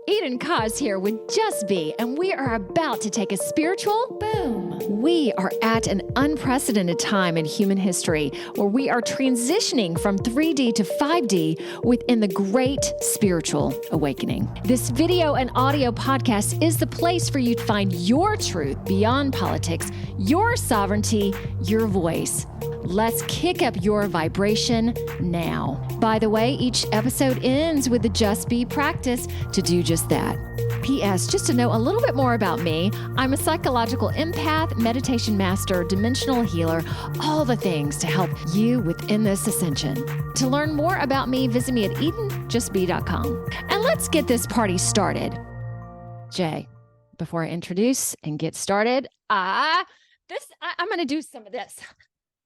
Eden Kaz here with Just Be, and we are about to take a spiritual boom. We are at an unprecedented time in human history where we are transitioning from 3D to 5D within the great spiritual awakening. This video and audio podcast is the place for you to find your truth beyond politics, your sovereignty, your voice. Let's kick up your vibration now. By the way, each episode ends with the Just Be practice to do just that. P.S. Just to know a little bit more about me, I'm a psychological empath, meditation master, dimensional healer, all the things to help you within this ascension. To learn more about me, visit me at edenjustbe.com. And let's get this party started. Jay, before I introduce and get started, I'm going to do some of this.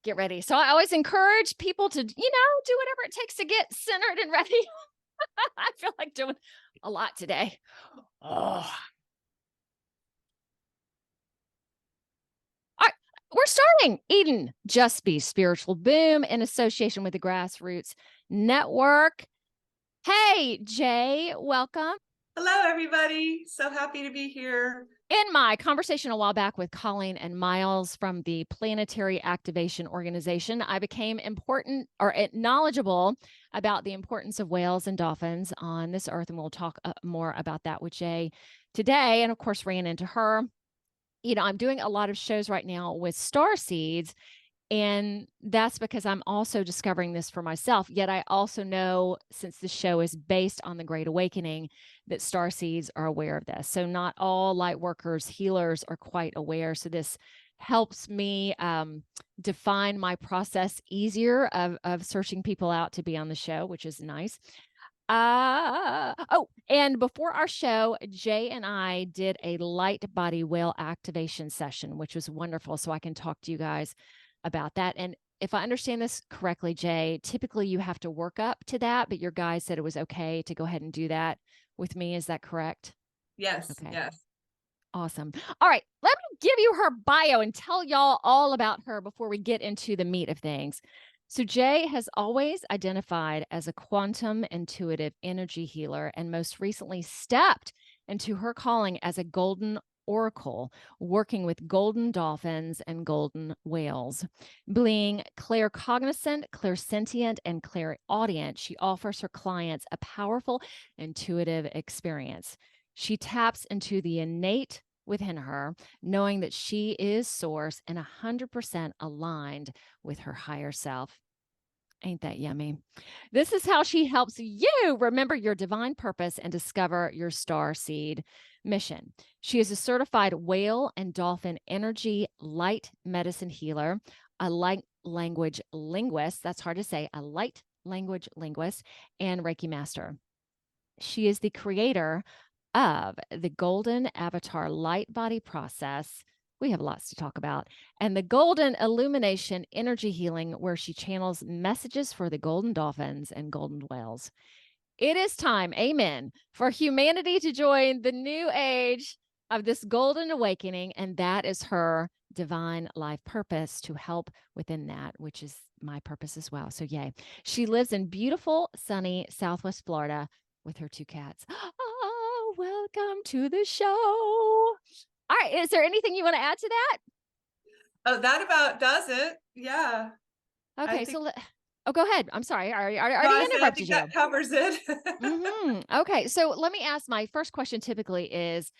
Get ready. So I always encourage people to, do whatever it takes to get centered and ready. I feel like doing a lot today. Oh. All right, we're starting Eden Just Be Spiritual Boom in association with the Grassroots Network. Hey, Jay, welcome. Hello, everybody. So happy to be here. In my conversation a while back with Colleen and Miles from the Planetary Activation Organization, I became knowledgeable about the importance of whales and dolphins on this earth, and we'll talk more about that with Jay today, and of course ran into her. I'm doing a lot of shows right now with star seeds, and that's because I'm also discovering this for myself. Yet I also know, since the show is based on the Great Awakening, that starseeds are aware of this. So not all light workers, healers are quite aware. So this helps me define my process easier of searching people out to be on the show, which is nice. And before our show, Jay and I did a light body whale activation session, which was wonderful. So I can talk to you guys about that. And if I understand this correctly, Jay, typically you have to work up to that, but your guys said it was okay to go ahead and do that with me. Is that correct? Yes. Okay. Yes. Awesome. All right. Let me give you her bio and tell y'all all about her before we get into the meat of things. So Jay has always identified as a quantum intuitive energy healer, and most recently stepped into her calling as a golden oracle, working with golden dolphins and golden whales. Being claircognizant, clairsentient, and clairaudient, she offers her clients a powerful intuitive experience. She taps into the innate within her, knowing that she is source and 100% aligned with her higher self. Ain't that yummy? This is how she helps you remember your divine purpose and discover your star seed mission. She is a certified whale and dolphin energy light medicine healer, a light language linguist, that's hard to say, a light language linguist, and Reiki master. She is the creator of the Golden Avatar Light Body Process. We have lots to talk about. And the Golden Illumination Energy Healing, where she channels messages for the golden dolphins and golden whales. It is time, amen, for humanity to join the new age of this golden awakening, and that is her divine life purpose, to help within that, which is my purpose as well. So yay. She lives in beautiful, sunny Southwest Florida with her 2 cats. Oh, welcome to the show. All right. Is there anything you want to add to that? Oh, that about does it. Yeah. Okay. Go ahead. I'm sorry. I already interrupted you. That covers it. Okay. So let me ask, my first question typically is,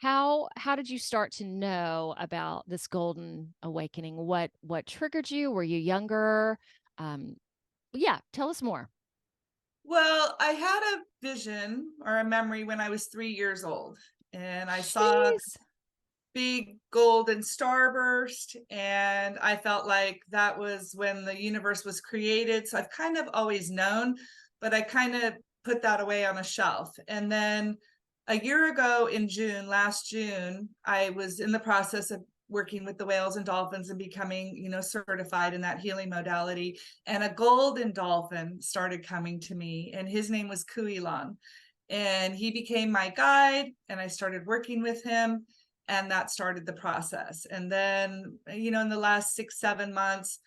how did you start to know about this golden awakening? What triggered you? Were you younger? Tell us more. Well, I had a vision or a memory when I was 3 years old, and I saw big golden starburst, and I felt like that was when the universe was created. So I've kind of always known, but I kind of put that away on a shelf. And then a year ago in last June, I was in the process of working with the whales and dolphins and becoming, certified in that healing modality. And a golden dolphin started coming to me, and his name was Kuilong. And he became my guide, and I started working with him. And that started the process. And then, in the last 6-7 months,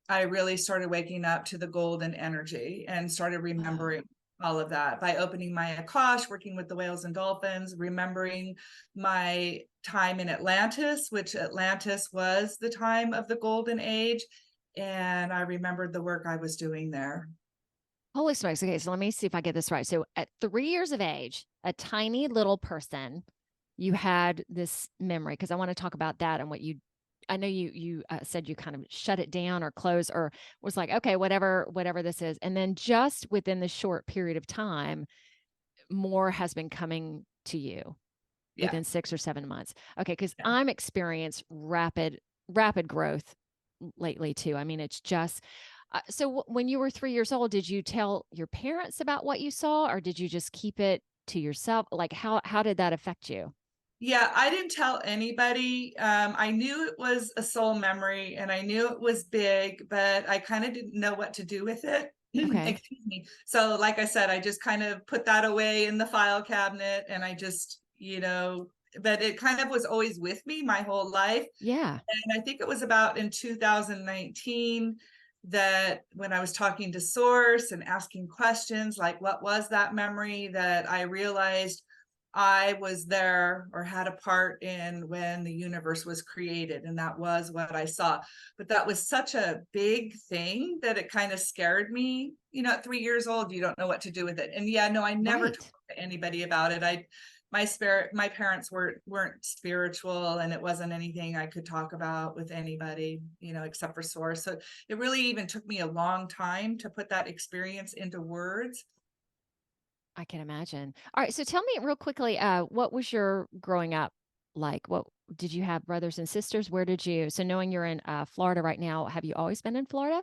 I really started waking up to the golden energy and started remembering all of that by opening my Akash, working with the whales and dolphins, remembering my time in Atlantis, which Atlantis was the time of the golden age. And I remembered the work I was doing there. Holy smokes. Okay, so let me see if I get this right. So at 3 years of age, a tiny little person, you had this memory, because I want to talk about that and what you I know you said you kind of shut it down or closed or was like, okay, whatever this is. And then just within the short period of time, more has been coming to you Yeah. within 6 or 7 months. Okay, because Yeah. I'm experienced rapid growth lately too. I mean, it's just so when you were 3 years old, did you tell your parents about what you saw, or did you just keep it to yourself? Like how did that affect you? Yeah, I didn't tell anybody. I knew it was a soul memory and I knew it was big, but I kind of didn't know what to do with it. Okay. Excuse me. So, like I said, I just kind of put that away in the file cabinet and I just, but it kind of was always with me my whole life. Yeah. And I think it was about in 2019 that when I was talking to Source and asking questions like, what was that memory, that I realized I was there or had a part in when the universe was created. And that was what I saw. But that was such a big thing that it kind of scared me. At 3 years old, you don't know what to do with it. And yeah, no, I never Right. talked to anybody about it. My parents weren't spiritual, and it wasn't anything I could talk about with anybody, except for Source. So it really even took me a long time to put that experience into words. I can imagine. All right. So tell me real quickly, what was your growing up like? What did you have brothers and sisters? Where did you? So knowing you're in Florida right now, have you always been in Florida?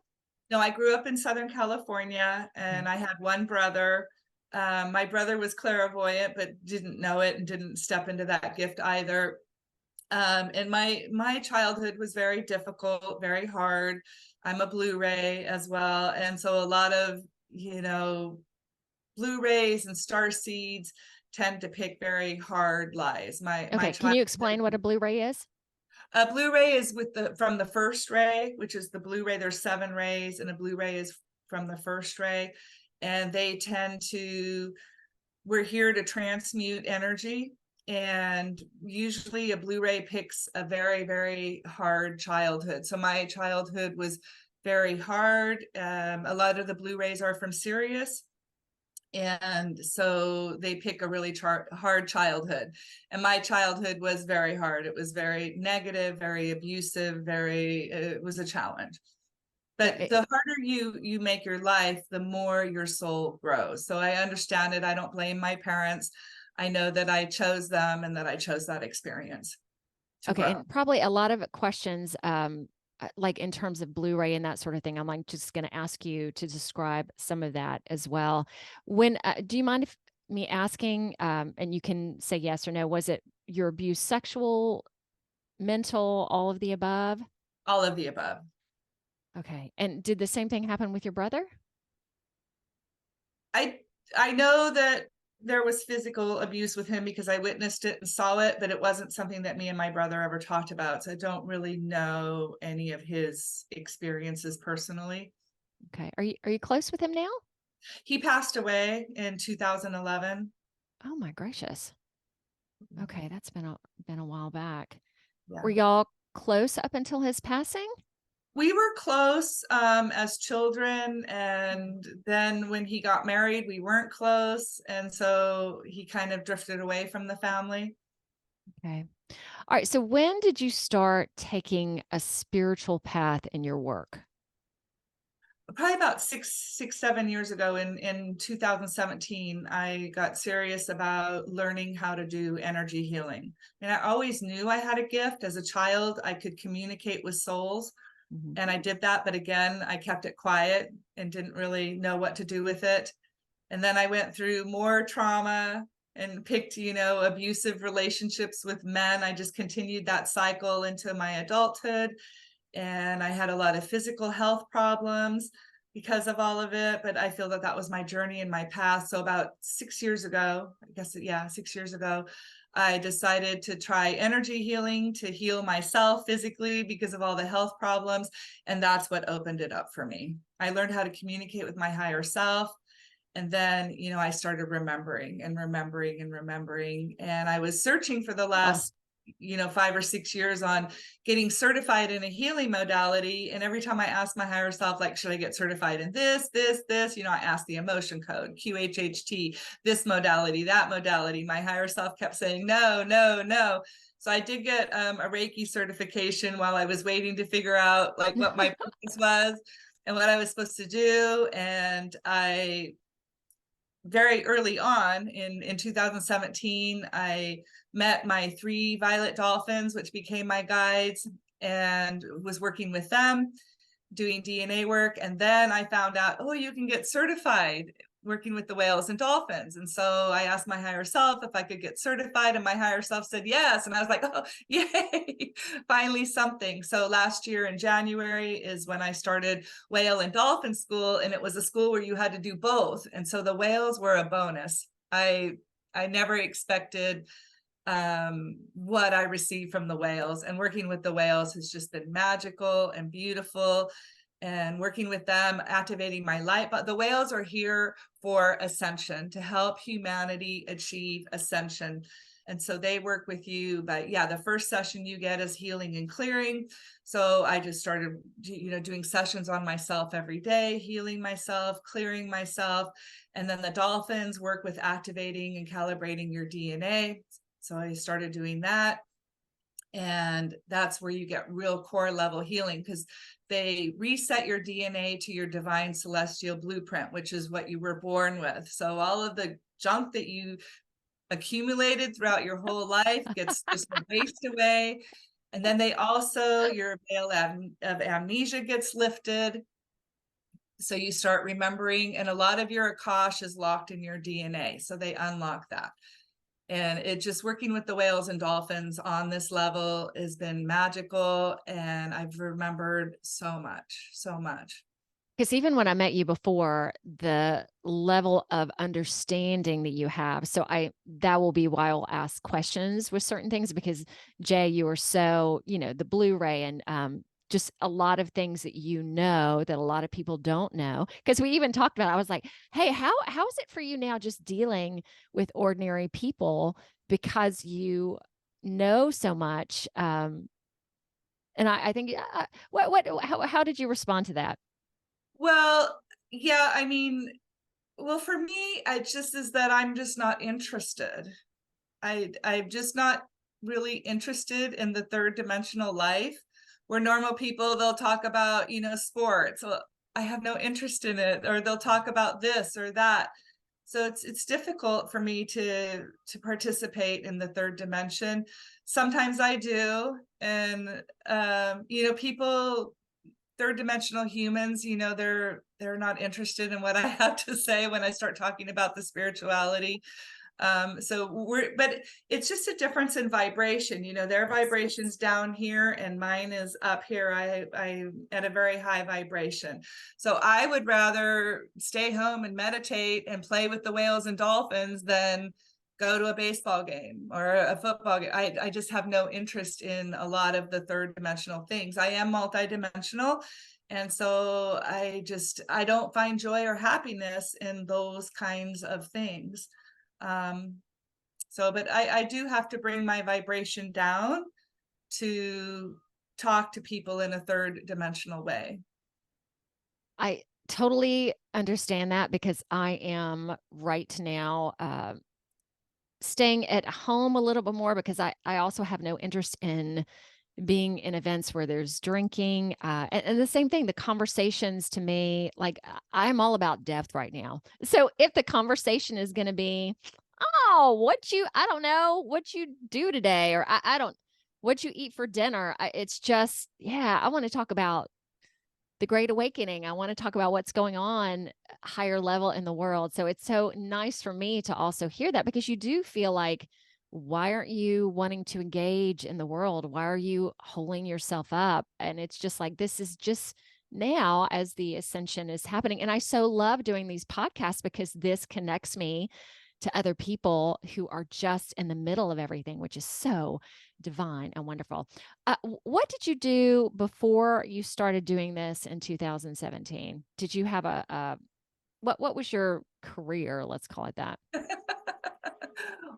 No, I grew up in Southern California Okay. and I had one brother. My brother was clairvoyant, but didn't know it and didn't step into that gift either. And my childhood was very difficult, very hard. I'm a Blu-ray as well. And so a lot of, Blu-rays and star seeds tend to pick very hard lies. My Okay. Can you childhood. explain what a Blu-ray is? A Blu-ray is from the first ray, which is the Blu-ray. There's 7 rays, and a Blu-ray is from the first ray, and they tend to. We're here to transmute energy, and usually a Blu-ray picks a very, very hard childhood. So my childhood was very hard. A lot of the Blu-rays are from Sirius, and so they pick a really hard childhood, and my childhood was very hard. It was very negative, very abusive, it was a challenge. But the harder you make your life, the more your soul grows. So I understand it. I don't blame my parents. I know that I chose them and that I chose that experience to Okay. grow. And probably a lot of questions, like in terms of Blu-ray and that sort of thing. I'm like just going to ask you to describe some of that as well. When do you mind if me asking? And you can say yes or no. Was it your abuse, sexual, mental, all of the above? All of the above. Okay. And did the same thing happen with your brother? I I know that there was physical abuse with him because I witnessed it and saw it, but it wasn't something that me and my brother ever talked about. So I don't really know any of his experiences personally. Okay. Are you close with him now? He passed away in 2011. Oh my gracious. Okay, that's been a while back. Yeah. Were y'all close up until his passing? We were close as children, and then when he got married, we weren't close, and so he kind of drifted away from the family. Okay. All right. So when did you start taking a spiritual path in your work? Probably about 7 years ago, in 2017, I got serious about learning how to do energy healing. And I always knew I had a gift. As a child, I could communicate with souls, Mhm. and I did that, but again, I kept it quiet and didn't really know what to do with it. And then I went through more trauma and picked, abusive relationships with men. I just continued that cycle into my adulthood, and I had a lot of physical health problems because of all of it. But I feel that that was my journey and my path. So about 6 years ago, I guess, yeah, 6 years ago, I decided to try energy healing to heal myself physically because of all the health problems. And that's what opened it up for me. I learned how to communicate with my higher self. And then, I started remembering and remembering and remembering. And I was searching for the last 5 or 6 years on getting certified in a healing modality. And every time I asked my higher self, like, should I get certified in this, I asked the emotion code, QHHT, this modality, that modality. My higher self kept saying, no, no, no. So I did get a Reiki certification while I was waiting to figure out like what my purpose was and what I was supposed to do. And I very early on in 2017, I met my 3 violet dolphins, which became my guides, and was working with them, doing DNA work. And then I found out, oh, you can get certified working with the whales and dolphins. And so I asked my higher self if I could get certified, and my higher self said yes. And I was like, oh, yay, finally something. So last year in January is when I started whale and dolphin school, and it was a school where you had to do both. And so the whales were a bonus. I never expected what I received from the whales, and working with the whales has just been magical and beautiful. And working with them, activating my light. But the whales are here for ascension, to help humanity achieve ascension. And so they work with you. But yeah, the first session you get is healing and clearing. So I just started, doing sessions on myself every day, healing myself, clearing myself. And then the dolphins work with activating and calibrating your DNA. So I started doing that. And that's where you get real core level healing, because they reset your DNA to your divine celestial blueprint, which is what you were born with. So all of the junk that you accumulated throughout your whole life gets just erased away. And then they also, your veil of amnesia gets lifted. So you start remembering, and a lot of your Akash is locked in your DNA. So they unlock that. And it just, working with the whales and dolphins on this level has been magical. And I've remembered so much, so much. Because even when I met you before, the level of understanding that you have, that will be why I'll ask questions with certain things, because Jay, you are so, the Blu-ray and just a lot of things that that a lot of people don't know. Because we even talked about, I was like, hey, how is it for you now just dealing with ordinary people, because you know so much? And I think, how did you respond to that? Well, yeah, for me, it just is that I'm just not interested. I'm just not really interested in the third dimensional life, where normal people, they'll talk about, sports. Well, I have no interest in it, or they'll talk about this or that. So it's difficult for me to participate in the third dimension. Sometimes I do. And, people, third dimensional humans, they're not interested in what I have to say when I start talking about the spirituality. But it's just a difference in vibration. Their vibration's down here and mine is up here. I at a very high vibration. So I would rather stay home and meditate and play with the whales and dolphins than go to a baseball game or a football game. I just have no interest in a lot of the third dimensional things. I am multidimensional. And so I don't find joy or happiness in those kinds of things. But I do have to bring my vibration down to talk to people in a third dimensional way. I totally understand that, because I am right now staying at home a little bit more, because I also have no interest in being in events where there's drinking. And the same thing, the conversations to me, like I'm all about depth right now. So if the conversation is going to be, oh, I don't know what you do today, or I don't, what you eat for dinner. It's just, yeah, I want to talk about the Great Awakening. I want to talk about what's going on higher level in the world. So it's so nice for me to also hear that, because you do feel like, why aren't you wanting to engage in the world? Why are you holding yourself up? And it's just like, this is just now as the ascension is happening. And I so love doing these podcasts, because this connects me to other people who are just in the middle of everything, which is so divine and wonderful. What did you do before you started doing this in 2017? Did you have what was your career, let's call it that?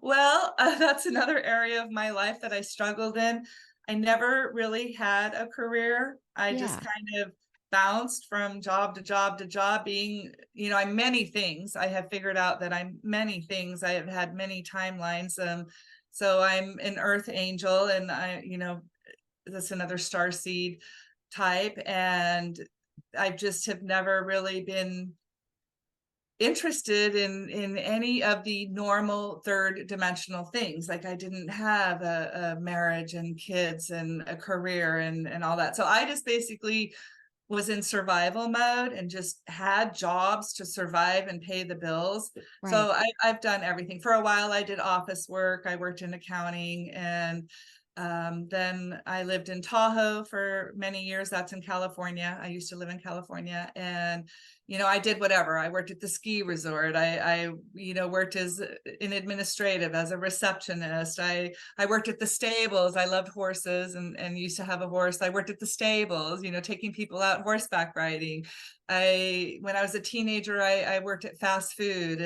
Well, that's another area of my life that I struggled in. I never really had a career. I just Yeah. kind of bounced from job to job to job, being, I'm many things. I have figured out that I'm many things. I have had many timelines. So I'm an earth angel, and that's another star seed type. And I just have never really been interested in any of the normal third dimensional things. Like, I didn't have a marriage and kids and a career and all that. So I just basically was in survival mode and just had jobs to survive and pay the bills. Right. So I've done everything. For a while, I did office work. I worked in accounting, and then I lived in Tahoe for many years. That's in California. I used to live in California, and I did whatever. I worked at the ski resort. I worked as an administrative, as a receptionist. I worked at the stables. I loved horses and used to have a horse. I worked at the stables, taking people out horseback riding. When I was a teenager, I worked at fast food.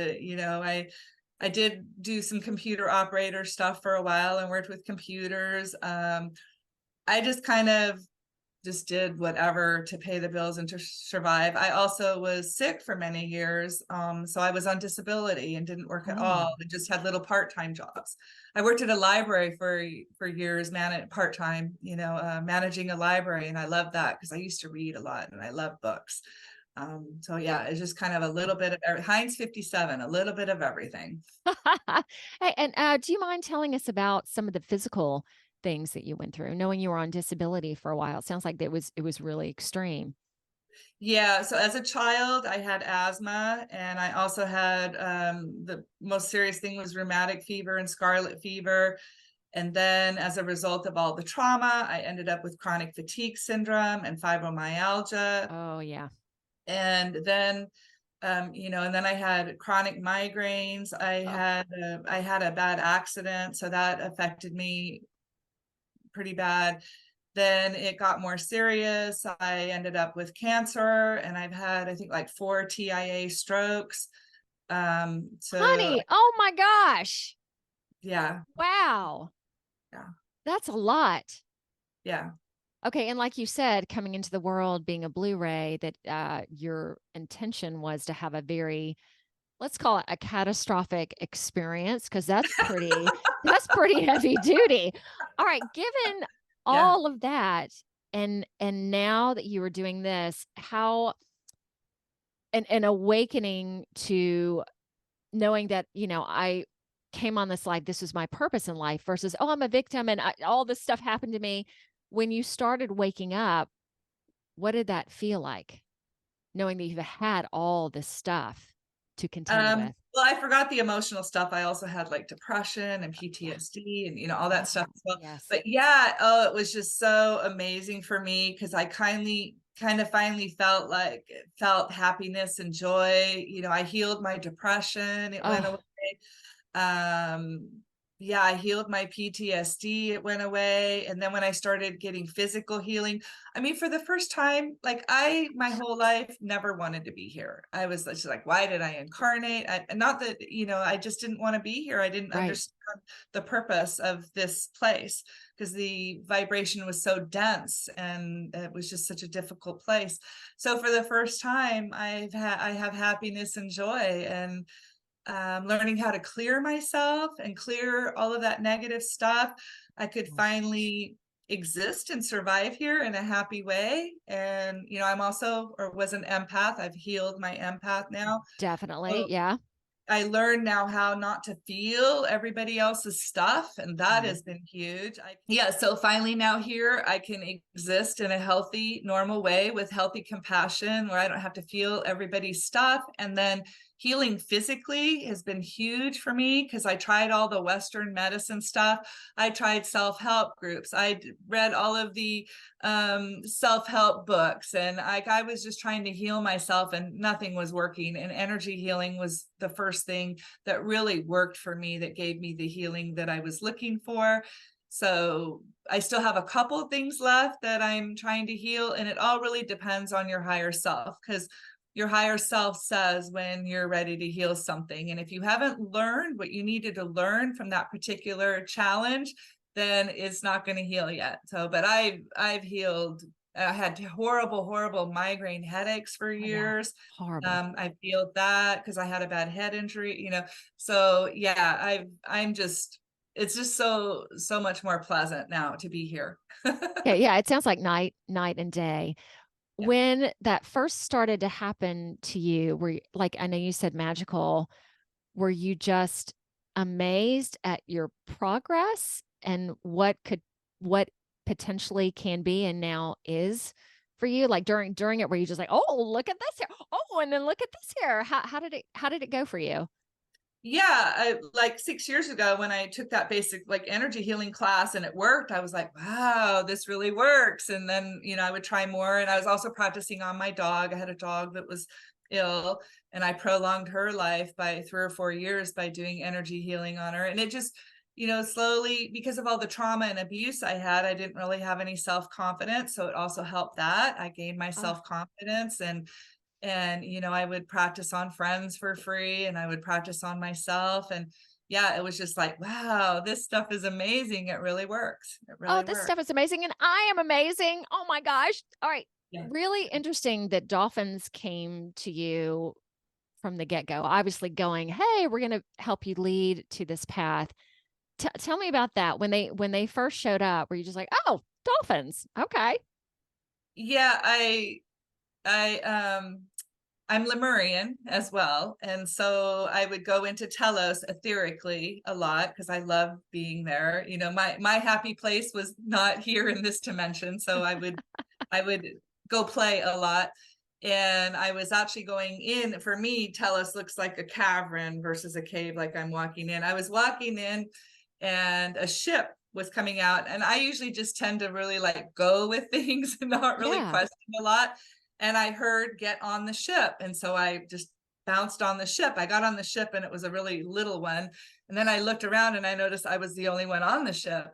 I did do some computer operator stuff for a while and worked with computers. I just kind of just did whatever to pay the bills and to survive. I also was sick for many years. So I was on disability and didn't work at all. Oh. I just had little part-time jobs. I worked at a library for years, part-time, managing a library. And I loved that because I used to read a lot and I love books. So yeah, it's just kind of a little bit of Heinz 57, a little bit of everything. Hey, and do you mind telling us about some of the physical things that you went through, knowing you were on disability for a while? It sounds like it was really extreme. Yeah, so as a child, I had asthma, and I also had the most serious thing was rheumatic fever and scarlet fever. And then as a result of all the trauma, I ended up with chronic fatigue syndrome and fibromyalgia. Oh, yeah. And then and then I had chronic migraines. Oh, I had a bad accident, so that affected me pretty bad. Then it got more serious. I ended up with cancer, and I've had, I think, like 4 TIA strokes. So honey, oh my gosh. yeah, Wow. yeah, That's a lot. yeah. Okay, and like you said, coming into the world being a Blu-ray, that your intention was to have a very, let's call it a catastrophic experience, because that's pretty heavy duty. All right, given Yeah. all of that, and now that you are doing this, how an awakening to knowing that, I came on this life, this was my purpose in life, versus, oh, I'm a victim and all this stuff happened to me. When you started waking up, what did that feel like? Knowing that you've had all this stuff to contend with. Well, I forgot the emotional stuff. I also had like depression and PTSD and all that stuff as well. Yes. But yeah, oh, it was just so amazing for me because I kind of finally felt happiness and joy. I healed my depression, it went Oh, away. um yeah, I healed my PTSD, it went away. And then when I started getting physical healing, I mean, for the first time, like, my whole life never wanted to be here. I was just like, why did I incarnate? Not that, I just didn't want to be here. I didn't right. understand the purpose of this place because the vibration was so dense and it was just such a difficult place. So for the first time, I have happiness and joy, and learning how to clear myself and clear all of that negative stuff. I could finally exist and survive here in a happy way. And, I'm also, or was an empath. I've healed my empath now. Definitely. So Yeah. I learned now how not to feel everybody else's stuff, and that Mhm. has been huge. Yeah, so finally now here I can exist in a healthy, normal way with healthy compassion where I don't have to feel everybody's stuff. And then healing physically has been huge for me because I tried all the Western medicine stuff. I tried self-help groups. I read all of the self-help books, and I was just trying to heal myself and nothing was working. And energy healing was the first thing that really worked for me, that gave me the healing that I was looking for. So I still have a couple things left that I'm trying to heal, and it all really depends on your higher self, because your higher self says when you're ready to heal something. And if you haven't learned what you needed to learn from that particular challenge, then it's not going to heal yet. So, but I've healed. I had horrible migraine headaches for Oh, yeah. years. Horrible. I healed that because I had a bad head injury, So yeah, it's just so much more pleasant now to be here. Yeah, yeah. It sounds like night and day. Yeah. When that first started to happen to you, were you, like, I know you said magical, were you just amazed at your progress and what potentially can be and now is for you? Like during it, were you just like, oh, look at this here. Oh, and then look at this here. How did it go for you? Yeah, like 6 years ago when I took that basic like energy healing class and it worked, I was like, wow, this really works. And then, I would try more. And I was also practicing on my dog. I had a dog that was ill, and I prolonged her life by 3 or 4 years by doing energy healing on her. And it just, slowly, because of all the trauma and abuse I had, I didn't really have any self-confidence. So it also helped that I gained my Ah, self-confidence, and I would practice on friends for free, and I would practice on myself. And yeah, it was just like, wow, this stuff is amazing. It really works. It oh, really this works. stuff is amazing, and I am amazing. Oh my gosh. All right. Yeah. Really interesting that dolphins came to you from the get-go, obviously going, hey, we're going to help you lead to this path. Tell me about that. When they first showed up, were you just like, oh, dolphins? Okay. Yeah, I I'm Lemurian as well. And so I would go into Telos etherically a lot because I love being there. My happy place was not here in this dimension. So I would go play a lot. And I was actually going in, for me, Telos looks like a cavern versus a cave, like I'm walking in. I was walking in and a ship was coming out. And I usually just tend to really like go with things and not really Yeah. question a lot. And I heard get on the ship. And so I just bounced on the ship. I got on the ship and it was a really little one. And then I looked around and I noticed I was the only one on the ship.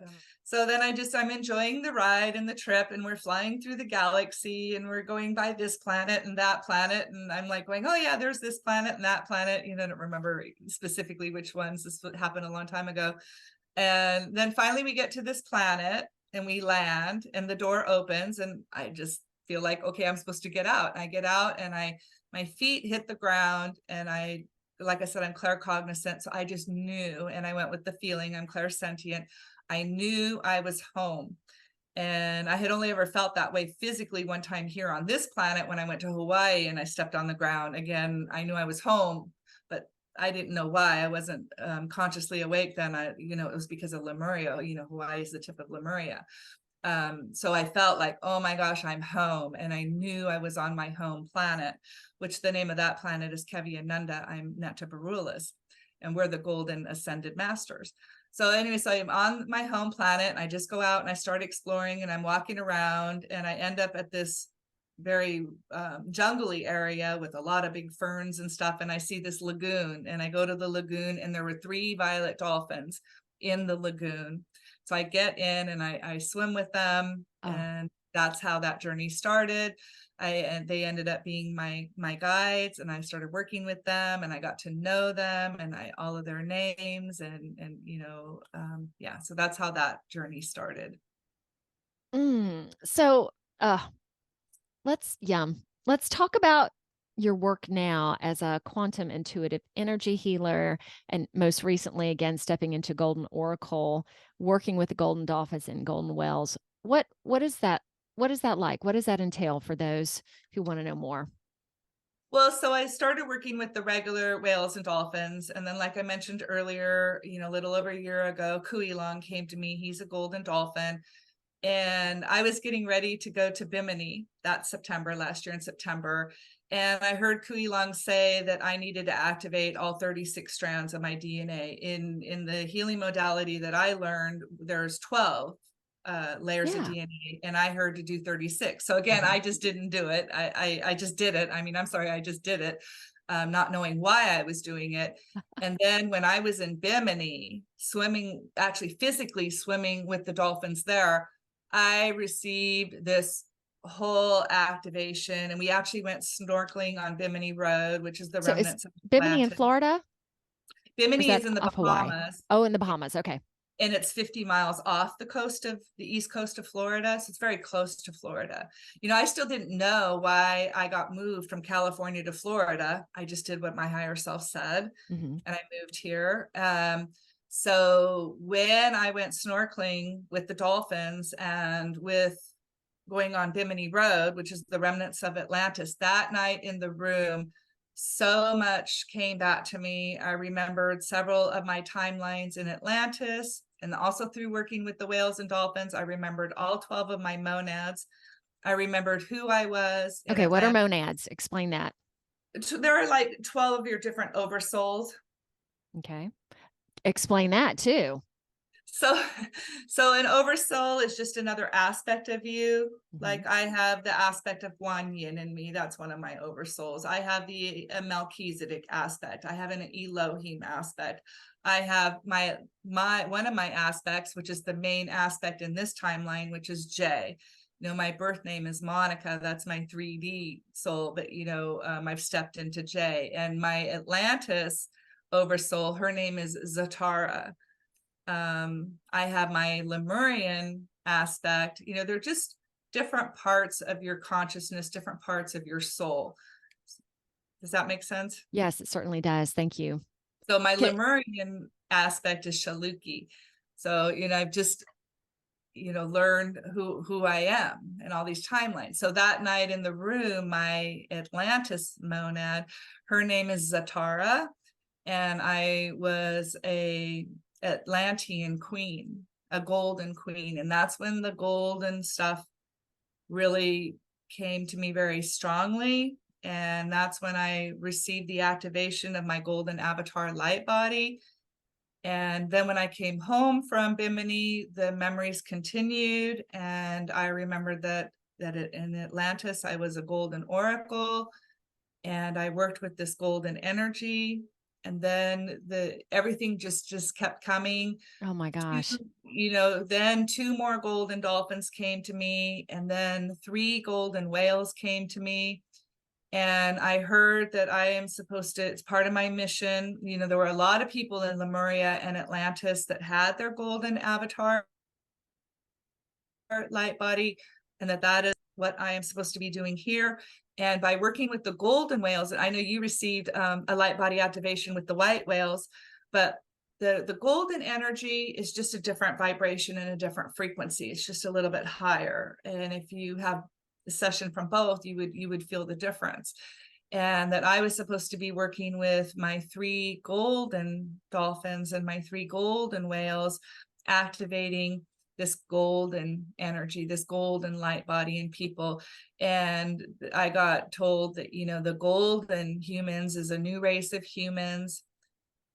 So then I'm enjoying the ride and the trip, and we're flying through the galaxy and we're going by this planet and that planet. And I'm like going, oh yeah, there's this planet and that planet. I don't remember specifically which ones. This happened a long time ago. And then finally we get to this planet and we land and the door opens and I just feel like, okay, I'm supposed to get out. And I get out and my feet hit the ground, and like I said, I'm claircognizant. So I just knew, and I went with the feeling. I'm clairsentient. I knew I was home. And I had only ever felt that way physically one time here on this planet when I went to Hawaii and I stepped on the ground. Again, I knew I was home, but I didn't know why. I wasn't consciously awake then. It was because of Lemuria. Hawaii is the tip of Lemuria. So I felt like, oh my gosh, I'm home. And I knew I was on my home planet, which the name of that planet is Keviananda. I'm Natabarulas, and we're the golden ascended masters. So anyway, so I'm on my home planet and I just go out and I start exploring and I'm walking around and I end up at this very jungly area with a lot of big ferns and stuff. And I see this lagoon and I go to the lagoon and there were 3 violet dolphins in the lagoon. So I get in and I swim with them, Oh. and that's how that journey started. And they ended up being my guides, and I started working with them, and I got to know them, and all of their names, and yeah. So that's how that journey started. So let's talk about your work now as a quantum intuitive energy healer, and most recently, again, stepping into Golden Oracle, working with the Golden Dolphins and Golden Whales. What is that? What is that like? What does that entail for those who want to know more? Well, so I started working with the regular whales and dolphins. And then, like I mentioned earlier, a little over a year ago, Kui Long came to me. He's a golden dolphin. And I was getting ready to go to Bimini that September, last year in September. And I heard Kui Long say that I needed to activate all 36 strands of my DNA. In the healing modality that I learned, there's 12 layers of Yeah. DNA, and I heard to do 36. So again, I just didn't do it. I just did it. I mean, I'm sorry, I just did it, not knowing why I was doing it. And then when I was in Bimini, swimming, actually physically swimming with the dolphins there, I received this whole activation. And we actually went snorkeling on Bimini Road, which is the So is remnants of Bimini in Atlantis. Florida? Or is Bimini that is in the off Hawaii? Bahamas, Oh, in the Bahamas. Okay. and it's 50 miles off the coast of the east coast of Florida. So it's very close to Florida. I still didn't know why I got moved from California to Florida. I just did what my higher self said, Mm-hmm. and I moved here. So when I went snorkeling with the dolphins and with going on Bimini Road, which is the remnants of Atlantis, that night in the room, so much came back to me. I remembered several of my timelines in Atlantis, and also through working with the whales and dolphins, I remembered all 12 of my monads. I remembered who I was in Okay. What are Atlantis. monads? Explain that. There are like 12 of your different oversouls. Okay. Explain that too. So so an oversoul is just another aspect of you. Mm-hmm. Like I have the aspect of Wan Yin in me. That's one of my oversouls. I have the Melchizedek aspect. I have an Elohim aspect. I have my one of my aspects, which is the main aspect in this timeline, which is J. My birth name is Monica. That's my 3D soul, but I've stepped into J. And my Atlantis oversoul, her name is Zatara. I have my Lemurian aspect. They're just different parts of your consciousness, different parts of your soul. Does that make sense? Yes, it certainly does. Thank you. So my Okay. Lemurian aspect is Shaluki. So, I've just, learned who I am and all these timelines. So that night in the room, my Atlantis monad, her name is Zatara, and I was a Atlantean queen, a golden queen. And that's when the golden stuff really came to me very strongly. And that's when I received the activation of my golden avatar light body. And then when I came home from Bimini, the memories continued. And I remembered that in Atlantis, I was a golden oracle, and I worked with this golden energy. And then everything just kept coming. Oh my gosh. Then 2 more golden dolphins came to me, and then 3 golden whales came to me. And I heard that I am supposed to, it's part of my mission. There were a lot of people in Lemuria and Atlantis that had their golden avatar light body, and that is what I am supposed to be doing here. And by working with the golden whales, I know you received a light body activation with the white whales, but the golden energy is just a different vibration and a different frequency. It's just a little bit higher. And if you have a session from both, you would feel the difference. And that I was supposed to be working with my 3 golden dolphins and my 3 golden whales, activating this golden energy, this golden light body in people. And I got told that, the golden humans is a new race of humans.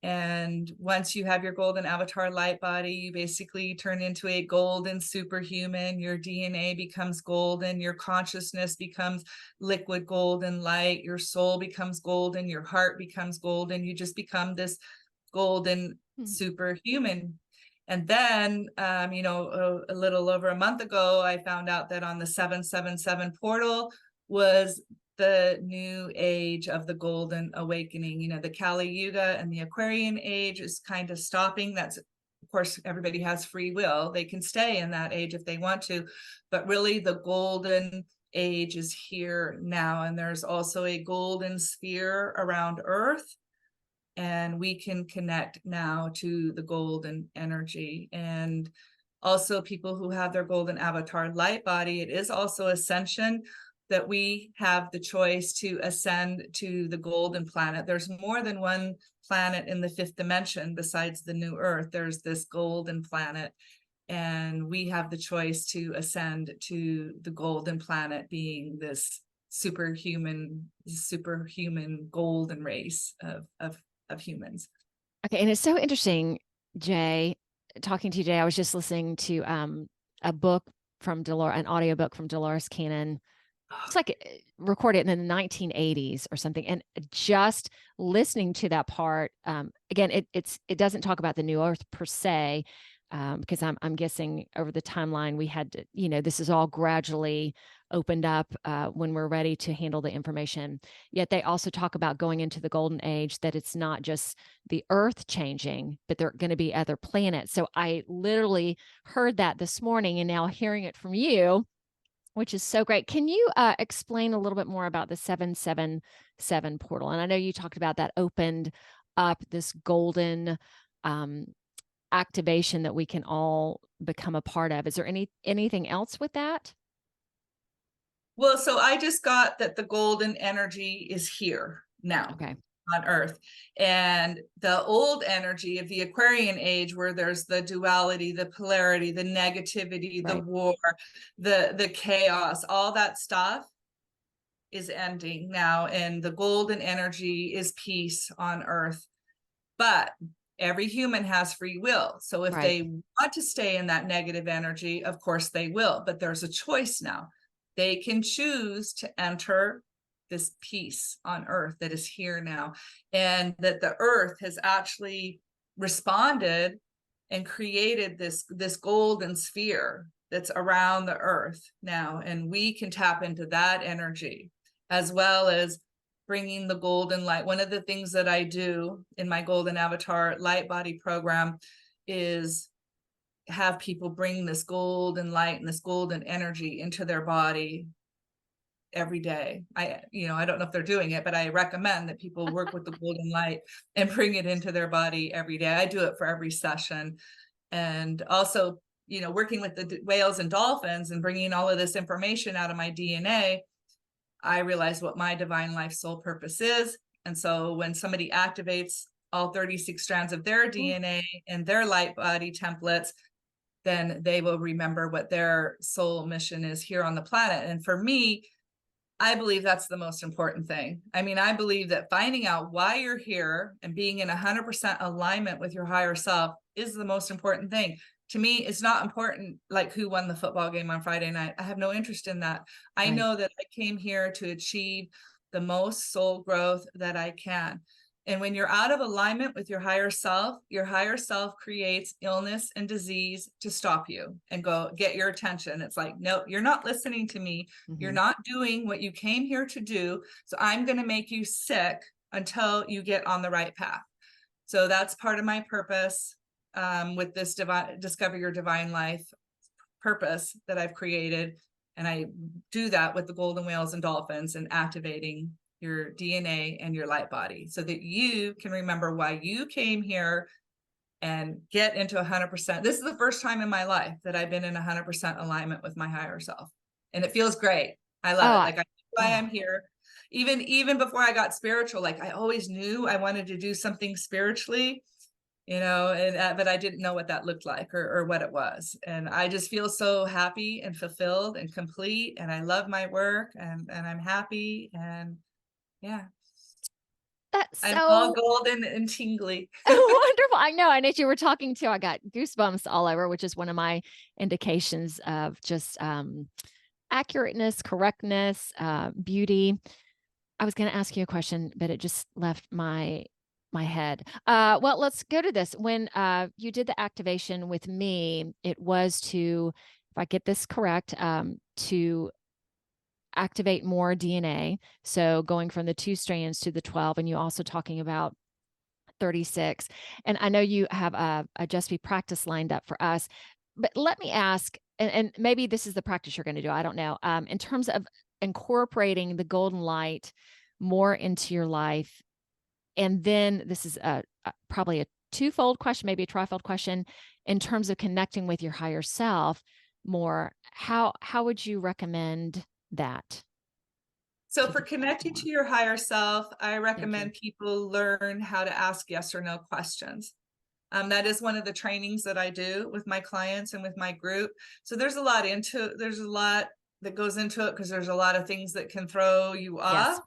And once you have your golden avatar light body, you basically turn into a golden superhuman. Your DNA becomes golden. Your consciousness becomes liquid golden light. Your soul becomes golden. Your heart becomes golden. You just become this golden superhuman. And then, a little over a month ago, I found out that on the 777 portal was the new age of the golden awakening. The Kali Yuga and the Aquarian age is kind of stopping. That's, of course, everybody has free will. They can stay in that age if they want to, but really the golden age is here now. And there's also a golden sphere around Earth, and we can connect now to the golden energy. And also people who have their golden avatar light body, it is also ascension, that we have the choice to ascend to the golden planet. There's more than one planet in the 5th dimension besides the new Earth. There's this golden planet, and we have the choice to ascend to the golden planet, being this superhuman golden race of humans. Okay. And it's so interesting, Jay, talking to you today. I was just listening to a book from Dolores, an audiobook from Dolores Cannon. It's like recorded in the 1980s or something. And just listening to that part, again, it doesn't talk about the new Earth per se, because I'm guessing over the timeline we had to, this is all gradually opened up when we're ready to handle the information. Yet they also talk about going into the golden age, that it's not just the earth changing, but there are going to be other planets. So I literally heard that this morning, and now hearing it from you, which is so great. Can you explain a little bit more about the 777 portal? And I know you talked about that opened up this golden activation that we can all become a part of. Is there anything else with that? Well, so I just got that the golden energy is here now Okay. on Earth. And the old energy of the Aquarian age, where there's the duality, the polarity, the negativity, the Right. war, the chaos, all that stuff is ending now. And the golden energy is peace on Earth. But every human has free will. So if Right. they want to stay in that negative energy, of course they will. But there's a choice now. They can choose to enter this peace on Earth that is here now, and that the Earth has actually responded and created this golden sphere that's around the Earth now, and we can tap into that energy, as well as bringing the golden light. One of the things that I do in my Golden Avatar Light Body program is have people bring this golden light and this golden energy into their body every day. I don't know if they're doing it, but I recommend that people work with the golden light and bring it into their body every day. I do it for every session. And also, working with the whales and dolphins and bringing all of this information out of my DNA, I realized what my divine life soul purpose is. And so when somebody activates all 36 strands of their DNA and their light body templates, then they will remember what their soul mission is here on the planet. And for me, I believe that's the most important thing. I mean, I believe that finding out why you're here and being in 100% alignment with your higher self is the most important thing. To me, it's not important like who won the football game on Friday night. I have no interest in that. I Right. know that I came here to achieve the most soul growth that I can. And when you're out of alignment with your higher self creates illness and disease to stop you and go get your attention. It's like, no, you're not listening to me. You're not doing what you came here to do. So I'm going to make you sick until you get on the right path. So that's part of my purpose with this Discover Your Divine Life purpose that I've created. And I do that with the golden whales and dolphins and activating your DNA and your light body so that you can remember why you came here and get into 100%. This is the first time in my life that I've been in 100% alignment with my higher self. And it feels great. I love it. Like I know why I'm here. Even before I got spiritual, like I always knew I wanted to do something spiritually, but I didn't know what that looked like or what it was. And I just feel so happy and fulfilled and complete. And I love my work and I'm happy. And yeah, That's I'm all so golden and tingly. wonderful. I know. And as you were talking to, I got goosebumps all over, which is one of my indications of just accurateness, correctness, beauty. I was going to ask you a question, but it just left my head. Well, let's go to this. When you did the activation with me, it was to, if I get this correct, to activate more DNA. So going from the 2 strands to the 12, and you also talking about 36. And I know you have a Just Be practice lined up for us, but let me ask, and maybe this is the practice you're going to do. I don't know. In terms of incorporating the golden light more into your life, and then this is probably a twofold question, maybe a trifold question, in terms of connecting with your higher self more. How would you recommend that? So for connecting to your higher self, I Thank you. recommend people learn how to ask yes or no questions. That is one of the trainings that I do with my clients and with my group. So there's a lot that goes into it because there's a lot of things that can throw you Yes. off.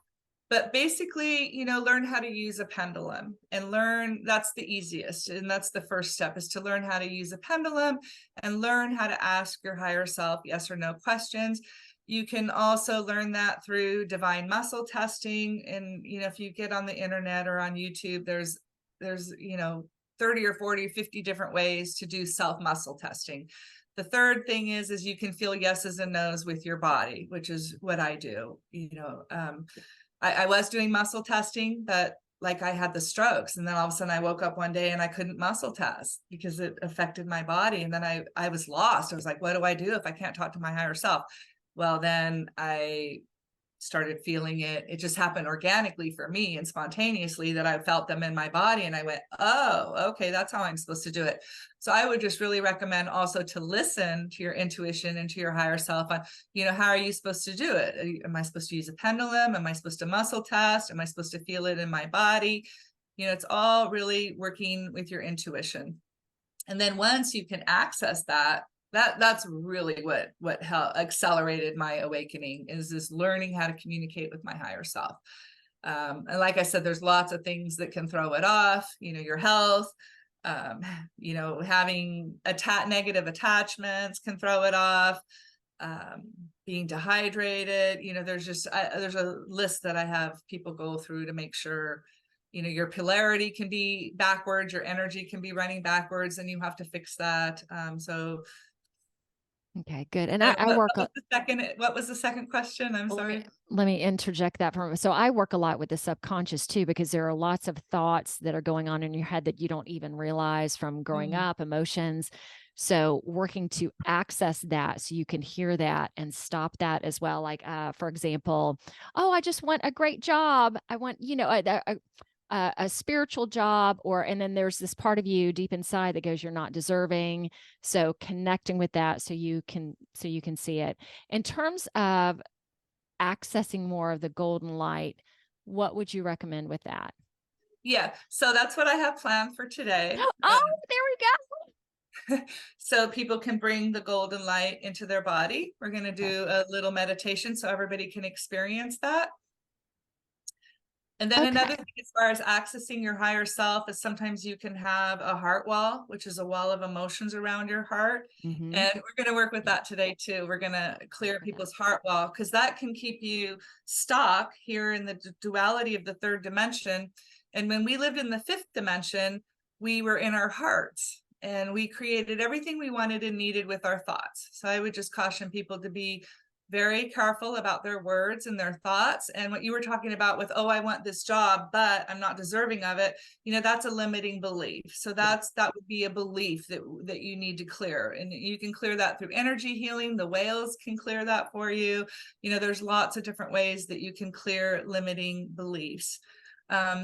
But basically, learn how to use a pendulum and that's the easiest. And that's the first step, is to learn how to use a pendulum and learn how to ask your higher self yes or no questions. You can also learn that through divine muscle testing. And, if you get on the internet or on YouTube, there's 30 or 40, 50 different ways to do self muscle testing. The third thing is you can feel yeses and nos with your body, which is what I do. I was doing muscle testing, but like I had the strokes, and then all of a sudden I woke up one day and I couldn't muscle test because it affected my body. And then I was lost. I was like, what do I do if I can't talk to my higher self? Well, then I started feeling it. It just happened organically for me and spontaneously that I felt them in my body. And I went, oh, okay, that's how I'm supposed to do it. So I would just really recommend also to listen to your intuition and to your higher self on, how are you supposed to do it? Am I supposed to use a pendulum? Am I supposed to muscle test? Am I supposed to feel it in my body? It's all really working with your intuition. And then once you can access that's really what helped accelerated my awakening, is this learning how to communicate with my higher self. And like I said, there's lots of things that can throw it off, your health, having negative attachments can throw it off, being dehydrated, there's a list that I have people go through to make sure, your polarity can be backwards, your energy can be running backwards, and you have to fix that. Okay, good. And I work what was the second question? I'm sorry. Let me interject that so I work a lot with the subconscious too, because there are lots of thoughts that are going on in your head that you don't even realize from growing up, emotions. So working to access that so you can hear that and stop that as well. Like, for example, oh, I just want a great job. I want, a spiritual job, and then there's this part of you deep inside that goes, you're not deserving. So connecting with that so you can see it. In terms of accessing more of the golden light, what would you recommend with that? Yeah, so that's what I have planned for today. Oh, there we go. So people can bring the golden light into their body. We're going to do a little meditation so everybody can experience that. And then another thing as far as accessing your higher self is sometimes you can have a heart wall, which is a wall of emotions around your heart. And we're going to work with that today too. We're going to clear people's heart wall, because that can keep you stuck here in the duality of the third dimension. And when we lived in the fifth dimension, we were in our hearts and we created everything we wanted and needed with our thoughts. So I would just caution people to be very careful about their words and their thoughts. And what you were talking about with, oh, I want this job, but I'm not deserving of it, that's a limiting belief. So that would be a belief that you need to clear. And you can clear that through energy healing. The whales can clear that for you. There's lots of different ways that you can clear limiting beliefs.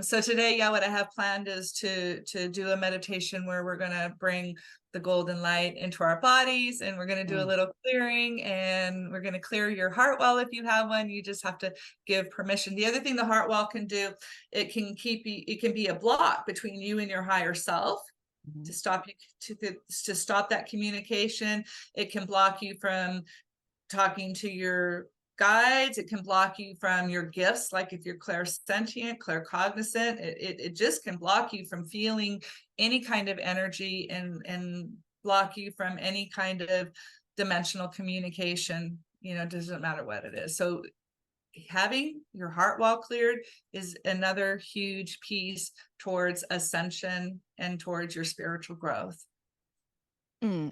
So today, what I have planned is to do a meditation where we're going to bring the golden light into our bodies, and we're going to do a little clearing, and we're going to clear your heart wall if you have one. You just have to give permission. The other thing the heart wall can do, it can be a block between you and your higher self. To stop you to stop that communication. It can block you from talking to your guides. It can block you from your gifts, like if you're clairsentient, claircognizant, it just can block you from feeling any kind of energy and block you from any kind of dimensional communication. It doesn't matter what it is. So having your heart wall cleared is another huge piece towards ascension and towards your spiritual growth.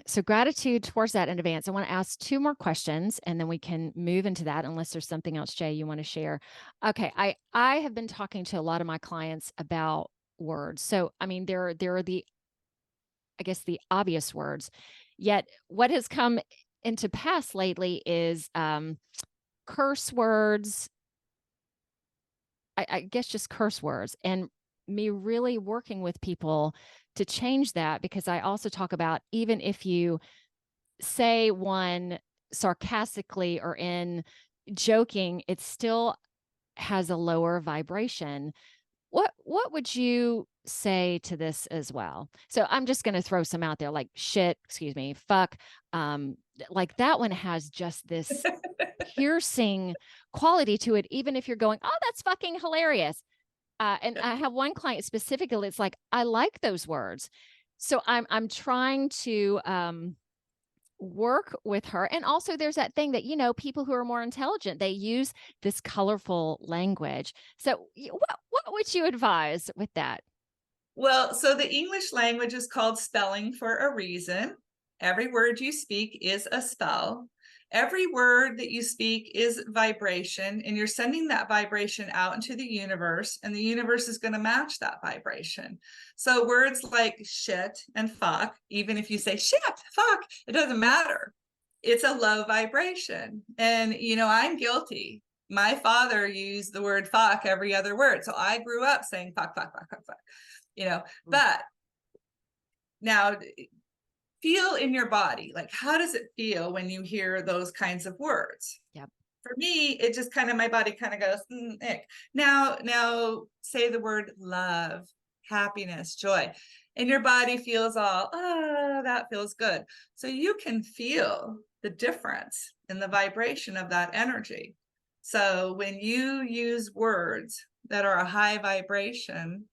So gratitude towards that in advance. I want to ask two more questions and then we can move into that, unless there's something else, Jay, you want to share. Okay. I have been talking to a lot of my clients about words. So, I mean, there are the obvious words, yet what has come into pass lately is curse words. I guess just curse words, and me really working with people to change that, because I also talk about, even if you say one sarcastically or in joking, it still has a lower vibration. What would you say to this as well? So I'm just going to throw some out there, like shit, excuse me, fuck. Like that one has just this piercing quality to it, even if you're going, oh, that's fucking hilarious. And I have one client specifically, it's like, I like those words. So I'm trying to work with her. And also there's that thing that, people who are more intelligent, they use this colorful language. So what would you advise with that? Well, so the English language is called spelling for a reason. Every word you speak is a spell. Every word that you speak is vibration, and you're sending that vibration out into the universe, and the universe is going to match that vibration. So words like shit and fuck, even if you say shit, fuck, it doesn't matter. It's a low vibration. And, I'm guilty. My father used the word fuck every other word. So I grew up saying fuck, fuck, fuck, fuck, fuck, but now feel in your body, like, how does it feel when you hear those kinds of words? Yep. For me, it just kind of, my body kind of goes, ick. Now say the word love, happiness, joy, and your body feels all, oh, that feels good. So you can feel the difference in the vibration of that energy. So when you use words that are a high vibration,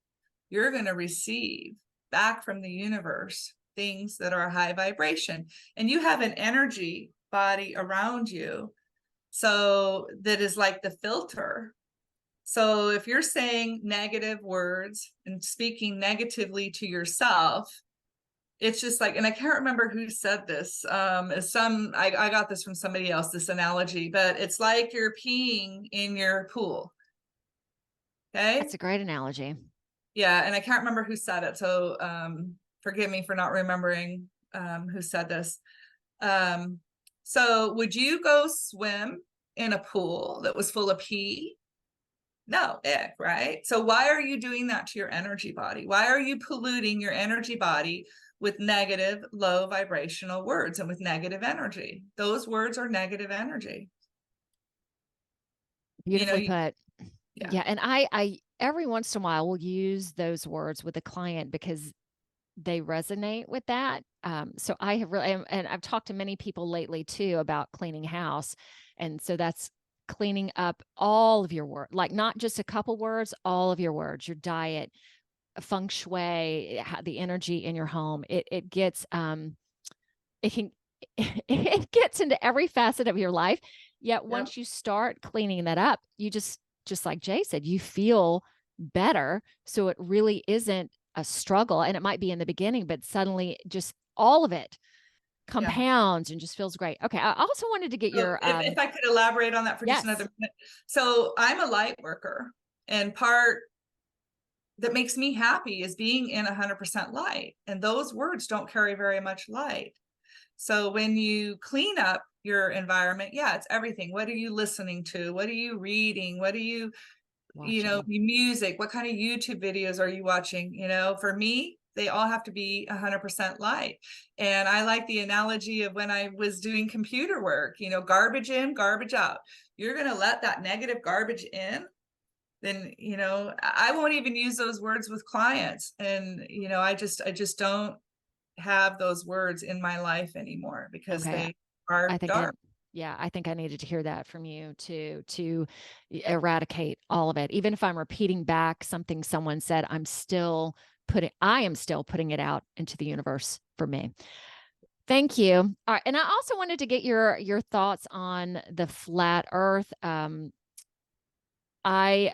you're going to receive back from the universe things that are high vibration. And you have an energy body around you, so that is like the filter. So if you're saying negative words and speaking negatively to yourself, it's just like, and I can't remember who said this. I got this from somebody else, this analogy, but it's like you're peeing in your pool. Okay. That's a great analogy. Yeah. And I can't remember who said it. So forgive me for not remembering who said this. So would you go swim in a pool that was full of pee? No, ick, right? So why are you doing that to your energy body? Why are you polluting your energy body with negative, low vibrational words and with negative energy? Those words are negative energy. Beautifully put. Yeah. And I every once in a while will use those words with a client because they resonate with that. So I have really, and I've talked to many people lately too about cleaning house. And so that's cleaning up all of your work, like not just a couple words, all of your words, your diet, feng shui, the energy in your home. It gets, it can, it gets into every facet of your life. Yet once you start cleaning that up, you just like Jay said, you feel better. So it really isn't a struggle, and it might be in the beginning, but suddenly just all of it compounds and just feels great. Okay. I also wanted to get your if I could elaborate on that for just another minute. So I'm a light worker, and part that makes me happy is being in 100% light, and those words don't carry very much light. So when you clean up your environment, it's everything. What are you listening to? What are you reading? What are you watching? Music? What kind of YouTube videos are you watching? For me, they all have to be 100% light. And I like the analogy of when I was doing computer work, garbage in, garbage out. You're going to let that negative garbage in, then, I won't even use those words with clients. And, I just don't have those words in my life anymore because they are dark. I think I needed to hear that from you to eradicate all of it. Even if I'm repeating back something someone said, I am still putting it out into the universe for me. Thank you. All right. And I also wanted to get your thoughts on the flat earth. I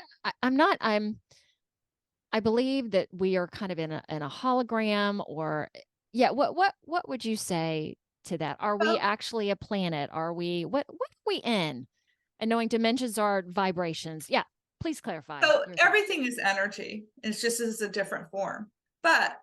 believe that we are kind of in a hologram, or what would you say to that? Are we actually a planet? Are we what are we in? And knowing dimensions are vibrations. Yeah, please clarify. So everything is energy. It's just as a different form. But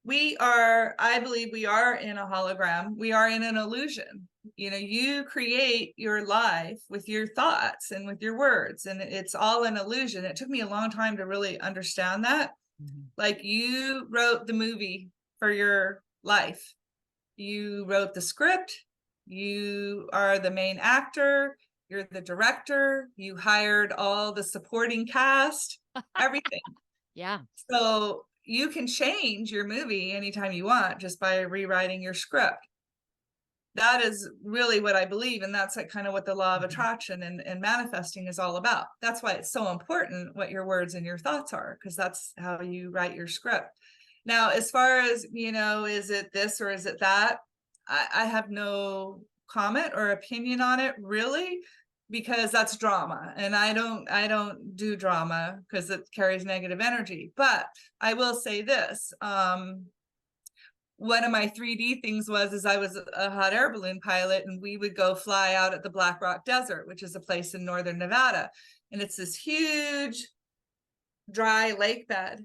I believe we are in a hologram. We are in an illusion. You create your life with your thoughts and with your words, and it's all an illusion. It took me a long time to really understand that. Like, you wrote the movie for your life. You wrote the script. You are the main actor. You're the director. You hired all the supporting cast, everything. So you can change your movie anytime you want just by rewriting your script. That is really what I believe. And that's like kind of what the law of attraction and manifesting is all about. That's why it's so important what your words and your thoughts are, because that's how you write your script. Now, as far as, is it this or is it that? I have no comment or opinion on it, really, because that's drama. And I don't do drama because it carries negative energy. But I will say this. one of my 3D things is I was a hot air balloon pilot, and we would go fly out at the Black Rock Desert, which is a place in northern Nevada. And it's this huge dry lake bed.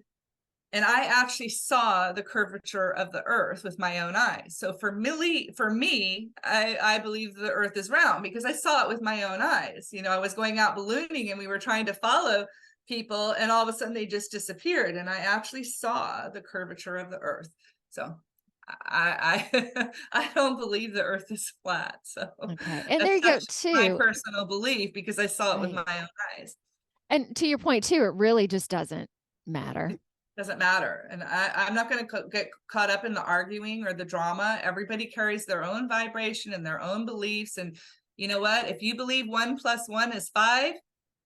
And I actually saw the curvature of the earth with my own eyes. So for me, I believe the earth is round because I saw it with my own eyes. You know, I was going out ballooning and we were trying to follow people, and all of a sudden they just disappeared. And I actually saw the curvature of the earth. So I don't believe the earth is flat. So okay. And there you go too. My personal belief, because I saw it with Right. my own eyes. And to your point too, it really just doesn't matter. Doesn't matter. And I'm not going to get caught up in the arguing or the drama. Everybody carries their own vibration and their own beliefs. And you know what? If you believe 1 + 1 is 5,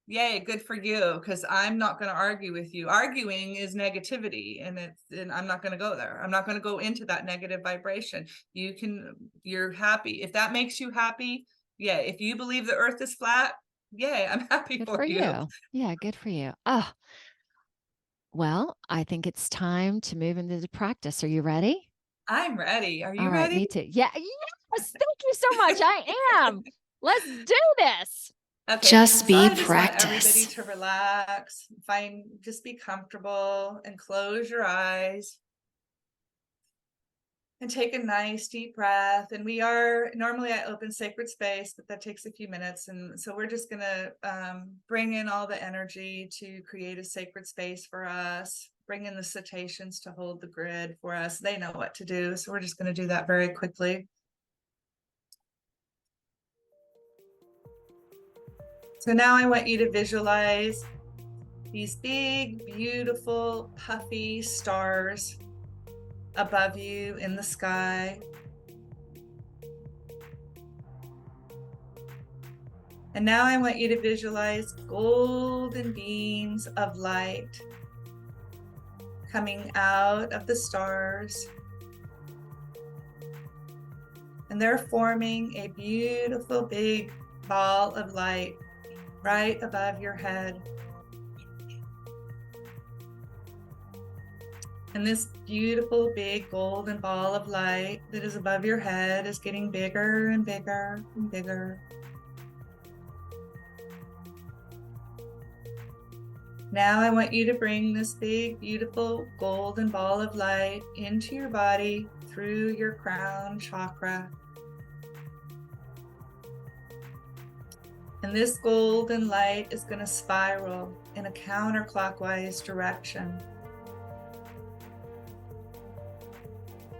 yay, good for you. Because I'm not going to argue with you. Arguing is negativity, and I'm not going to go there. I'm not going to go into that negative vibration. You're happy. If that makes you happy, yeah. If you believe the earth is flat, yay, I'm happy Good for you. Yeah, good for you. Oh, well, I think it's time to move into the practice. Are you ready? I'm ready. Are you All right, ready? me too. Yeah, yes, thank you so much. I am. Let's do this. Okay. Just be I just want everybody practice. to relax, just be comfortable and close your eyes and take a nice deep breath. And normally I open sacred space, but that takes a few minutes. And so we're just going to bring in all the energy to create a sacred space for us, bring in the cetaceans to hold the grid for us. They know what to do. So we're just going to do that very quickly. So now I want you to visualize these big, beautiful, puffy stars above you in the sky. And now I want you to visualize golden beams of light coming out of the stars. And they're forming a beautiful big ball of light right above your head. And this beautiful big golden ball of light that is above your head is getting bigger and bigger and bigger. Now I want you to bring this big, beautiful golden ball of light into your body through your crown chakra. And this golden light is going to spiral in a counterclockwise direction.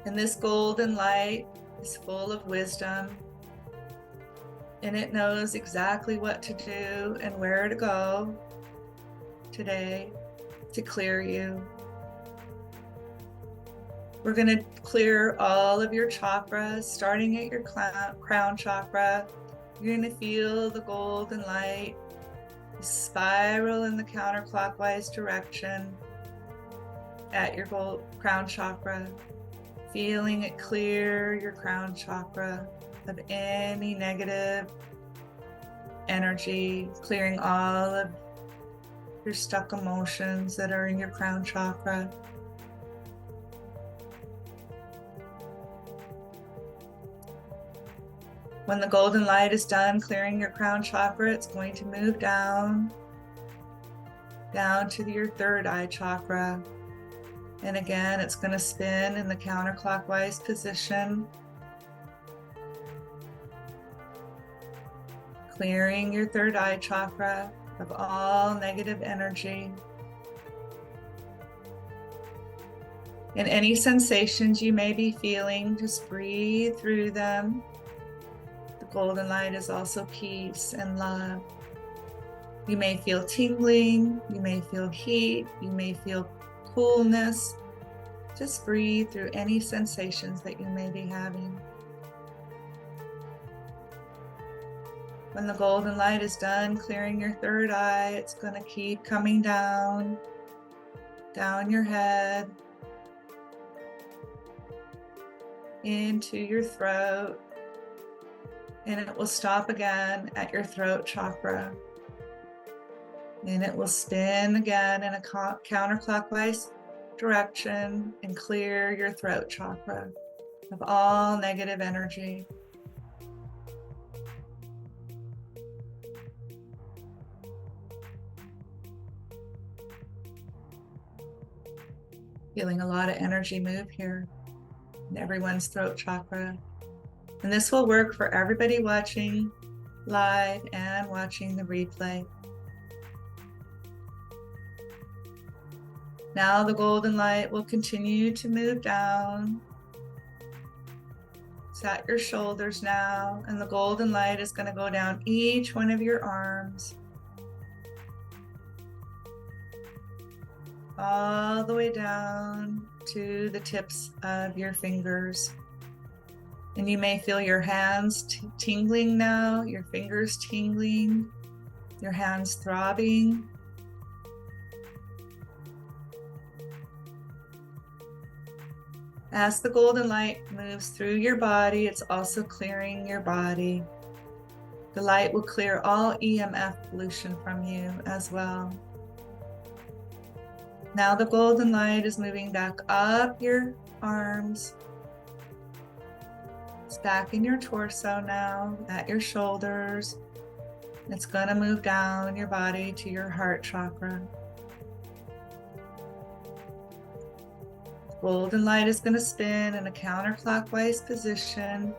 And this golden light is full of wisdom, and it knows exactly what to do and where to go today to clear you. We're going to clear all of your chakras, starting at your crown chakra. You're going to feel the golden light spiral in the counterclockwise direction at your crown chakra, feeling it clear your crown chakra of any negative energy, clearing all of your stuck emotions that are in your crown chakra. When the golden light is done clearing your crown chakra, it's going to move down to your third eye chakra. And again, it's going to spin in the counterclockwise position, clearing your third eye chakra of all negative energy. And any sensations you may be feeling, just breathe through them. The golden light is also peace and love. You may feel tingling, you may feel heat, you may feel coolness. Just breathe through any sensations that you may be having. When the golden light is done clearing your third eye, it's going to keep coming down your head, into your throat, and it will stop again at your throat chakra. And it will spin again in a counterclockwise direction and clear your throat chakra. of all negative energy. Feeling a lot of energy move here in everyone's throat chakra. And this will work for everybody watching live and watching the replay. Now the golden light will continue to move down. It's at your shoulders now, and the golden light is going to go down each one of your arms, all the way down to the tips of your fingers. And you may feel your hands tingling now, your fingers tingling, your hands throbbing. As the golden light moves through your body, it's also clearing your body. The light will clear all EMF pollution from you as well. Now the golden light is moving back up your arms. It's back in your torso now, at your shoulders. It's going to move down your body to your heart chakra. Golden light is going to spin in a counterclockwise position,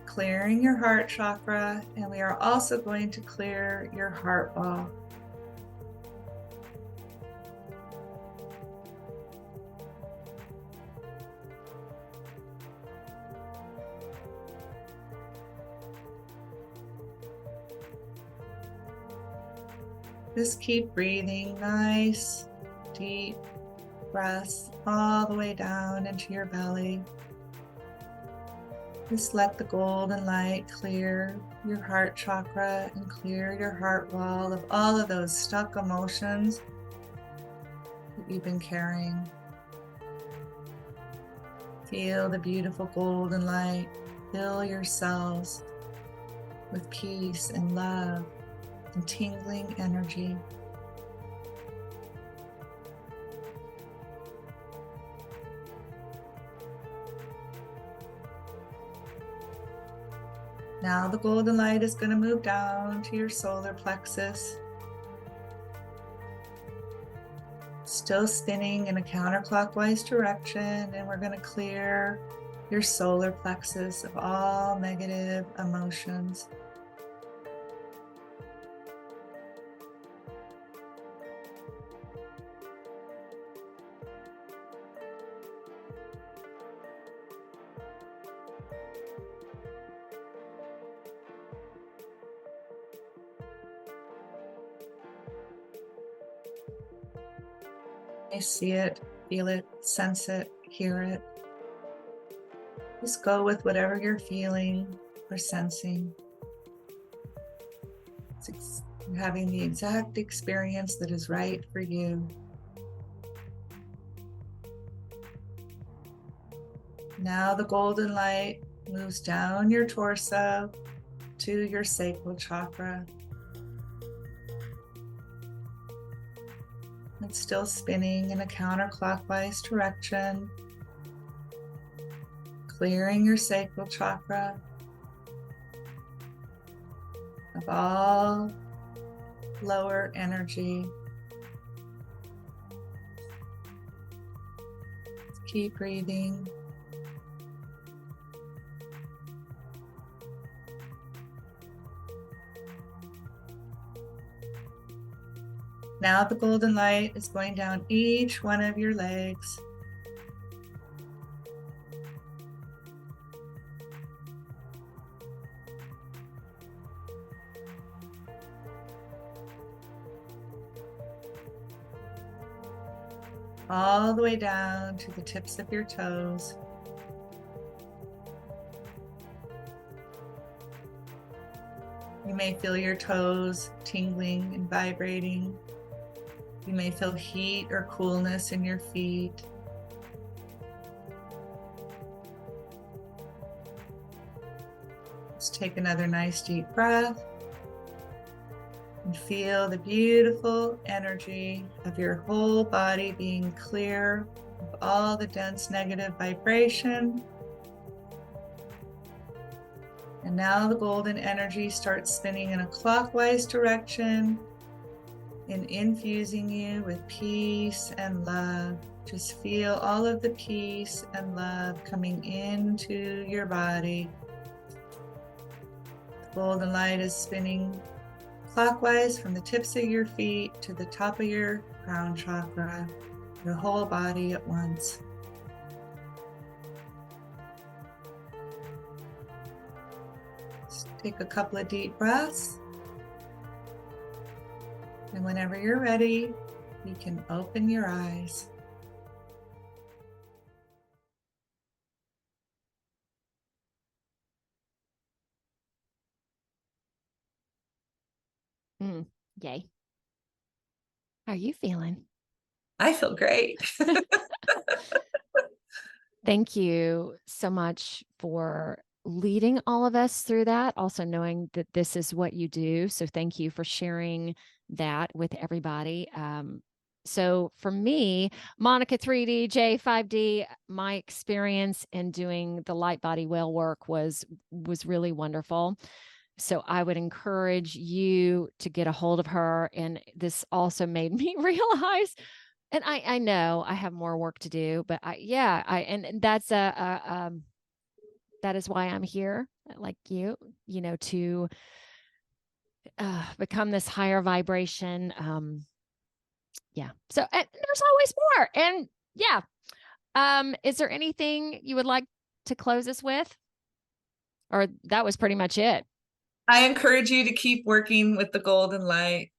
clearing your heart chakra, and we are also going to clear your heart wall. Just keep breathing nice, deep breaths all the way down into your belly. Just let the golden light clear your heart chakra and clear your heart wall of all of those stuck emotions that you've been carrying. Feel the beautiful golden light fill your cells with peace and love and tingling energy. Now the golden light is going to move down to your solar plexus. Still spinning in a counterclockwise direction, and we're going to clear your solar plexus of all negative emotions. You see it, feel it, sense it, hear it. Just go with whatever you're feeling or sensing. You're having the exact experience that is right for you. Now the golden light moves down your torso to your sacral chakra. It's still spinning in a counterclockwise direction, clearing your sacral chakra of all lower energy. Keep breathing. Now the golden light is going down each one of your legs. All the way down to the tips of your toes. You may feel your toes tingling and vibrating. You may feel heat or coolness in your feet. Let's take another nice deep breath and feel the beautiful energy of your whole body being clear of all the dense negative vibration And now the golden energy starts spinning in a clockwise direction and infusing you with peace and love. Just feel all of the peace and love coming into your body. The golden light is spinning clockwise from the tips of your feet to the top of your crown chakra, your whole body at once. Just take a couple of deep breaths. And whenever you're ready, you can open your eyes. Yay. How are you feeling? I feel great. Thank you so much for leading all of us through that. Also knowing that this is what you do. So thank you for sharing that with everybody. So for me, Monica 3D, J 5D, my experience in doing the light body whale work was really wonderful. So I would encourage you to get a hold of her. And this also made me realize, and I know I have more work to do, but and that's that is why I'm here, like you know, to become this higher vibration. So there's always more. And is there anything you would like to close us with? Or that was pretty much it. I encourage you to keep working with the golden light.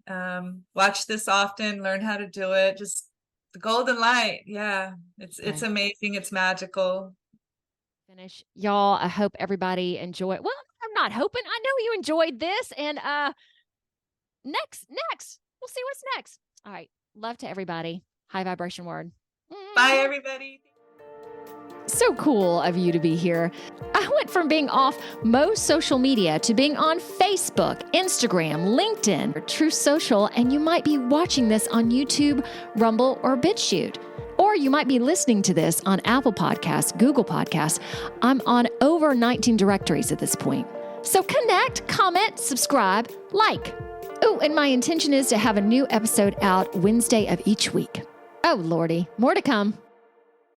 Watch this often, learn how to do it. Just the golden light. Yeah, it's amazing. It's magical. Finish, y'all. I hope everybody enjoyed. Well, I'm not hoping. I know you enjoyed this. And next, we'll see what's next. All right. Love to everybody. High vibration word. Bye, everybody. So cool of you to be here. I went from being off most social media to being on Facebook, Instagram, LinkedIn, or True Social, and you might be watching this on YouTube, Rumble, or BitChute. Or you might be listening to this on Apple Podcasts, Google Podcasts. I'm on over 19 directories at this point. So connect, comment, subscribe, like. Oh, and my intention is to have a new episode out Wednesday of each week. Oh, Lordy, more to come.